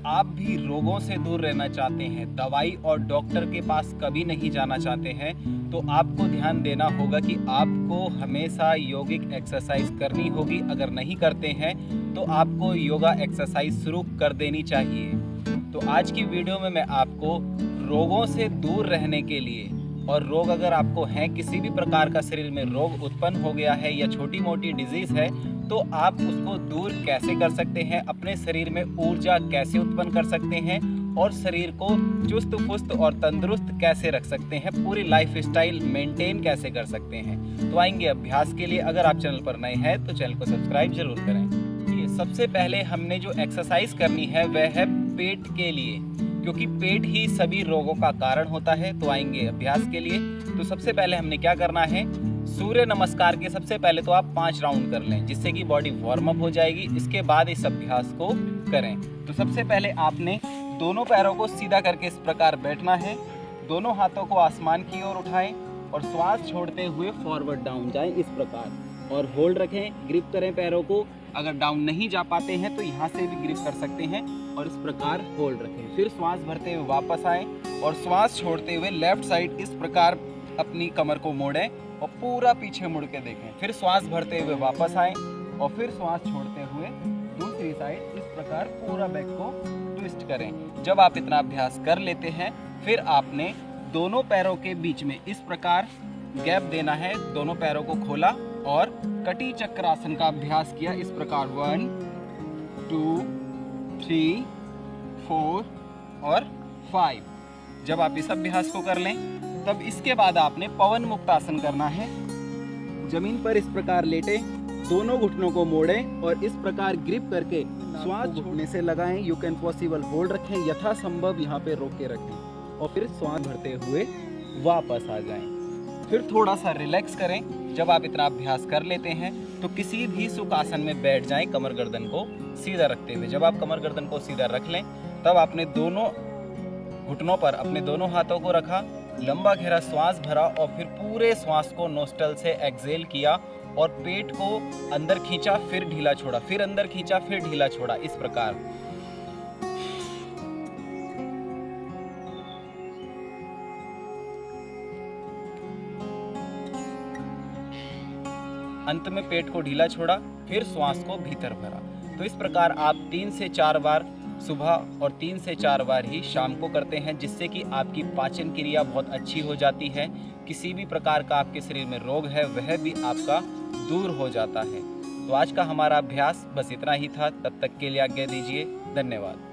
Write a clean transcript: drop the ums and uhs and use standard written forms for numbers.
आप भी रोगों से दूर रहना चाहते हैं, दवाई और डॉक्टर के पास कभी नहीं जाना चाहते हैं, तो आपको ध्यान देना होगा कि आपको हमेशा योगिक एक्सरसाइज करनी होगी। अगर नहीं करते हैं तो आपको योगा एक्सरसाइज शुरू कर देनी चाहिए। तो आज की वीडियो में मैं आपको रोगों से दूर रहने के लिए, और रोग अगर आपको हैं, किसी भी प्रकार का शरीर में रोग उत्पन्न हो गया है या छोटी मोटी डिजीज़ है, तो आप उसको दूर कैसे कर सकते हैं, अपने शरीर में ऊर्जा कैसे उत्पन्न कर सकते हैं और शरीर को चुस्त फुस्त और तंदुरुस्त कैसे रख सकते हैं, पूरी लाइफ स्टाइल मेंटेन कैसे कर सकते हैं। तो आएंगे अभ्यास के लिए। अगर आप चैनल पर नए हैं तो चैनल को सब्सक्राइब जरूर करें। ये सबसे पहले हमने जो एक्सरसाइज करनी है वह है पेट के लिए, क्योंकि पेट ही सभी रोगों का कारण होता है। तो आएंगे अभ्यास के लिए। तो सबसे पहले हमने क्या करना है, सूर्य नमस्कार के सबसे पहले तो आप 5 राउंड कर लें, जिससे कि बॉडी वार्म अप हो जाएगी। इसके बाद इस अभ्यास को करें। तो सबसे पहले आपने दोनों पैरों को सीधा करके इस प्रकार बैठना है, दोनों हाथों को आसमान की ओर उठाएं और श्वास छोड़ते हुए फॉरवर्ड डाउन जाएं इस प्रकार, और होल्ड रखें, ग्रिप करें पैरों को। अगर डाउन नहीं जा पाते हैं तो यहाँ से भी ग्रिप कर सकते हैं और इस प्रकार होल्ड रखें। फिर श्वास भरते हुए वापस आएं और श्वास छोड़ते हुए लेफ्ट साइड इस प्रकार अपनी कमर को मोड़ें और पूरा पीछे मुड़ के देखें। फिर श्वास भरते हुए वापस आएं और फिर श्वास छोड़ते हुए दूसरी साइड इस प्रकार पूरा बैक को ट्विस्ट करें। जब आप इतना अभ्यास कर लेते हैं, फिर आपने दोनों पैरों के बीच में इस प्रकार गैप देना है। दोनों पैरों को खोला और कटी चक्रासन का अभ्यास किया इस प्रकार, 1 2 3 4 और 5। जब आप इस अभ्यास को कर लें, तब इसके बाद आपने पवन मुक्त आसन करना है। जमीन पर इस प्रकार लेटे, दोनों घुटनों को मोड़ें और इस प्रकार ग्रिप करके श्वास छोड़ने से लगाएं। यू कैन पॉसिबल होल्ड रखें, यथासंभव यहाँ पे रोक के रखें और फिर श्वास भरते हुए वापस आ जाएं। फिर थोड़ा सा रिलैक्स करें। जब आप इतना अभ्यास कर लेते हैं तो किसी भी सुख आसन में बैठ जाएं, कमर गर्दन को सीधा रखते हुए। जब आप कमर गर्दन को सीधा रख लें, तब आपने दोनों घुटनों पर अपने दोनों हाथों को रखा, लंबा गहरा श्वास भरा और फिर पूरे श्वास को नोस्टल से एक्सहेल किया और पेट को अंदर खींचा, फिर ढीला छोड़ा, फिर अंदर खींचा, फिर ढीला छोड़ा, इस प्रकार। अंत में पेट को ढीला छोड़ा, फिर श्वास को भीतर भरा। तो इस प्रकार आप 3 से 4 बार सुबह और 3 से 4 बार ही शाम को करते हैं, जिससे कि आपकी पाचन क्रिया बहुत अच्छी हो जाती है। किसी भी प्रकार का आपके शरीर में रोग है वह भी आपका दूर हो जाता है। तो आज का हमारा अभ्यास बस इतना ही था। तब तक के लिए आज्ञा दीजिए। धन्यवाद।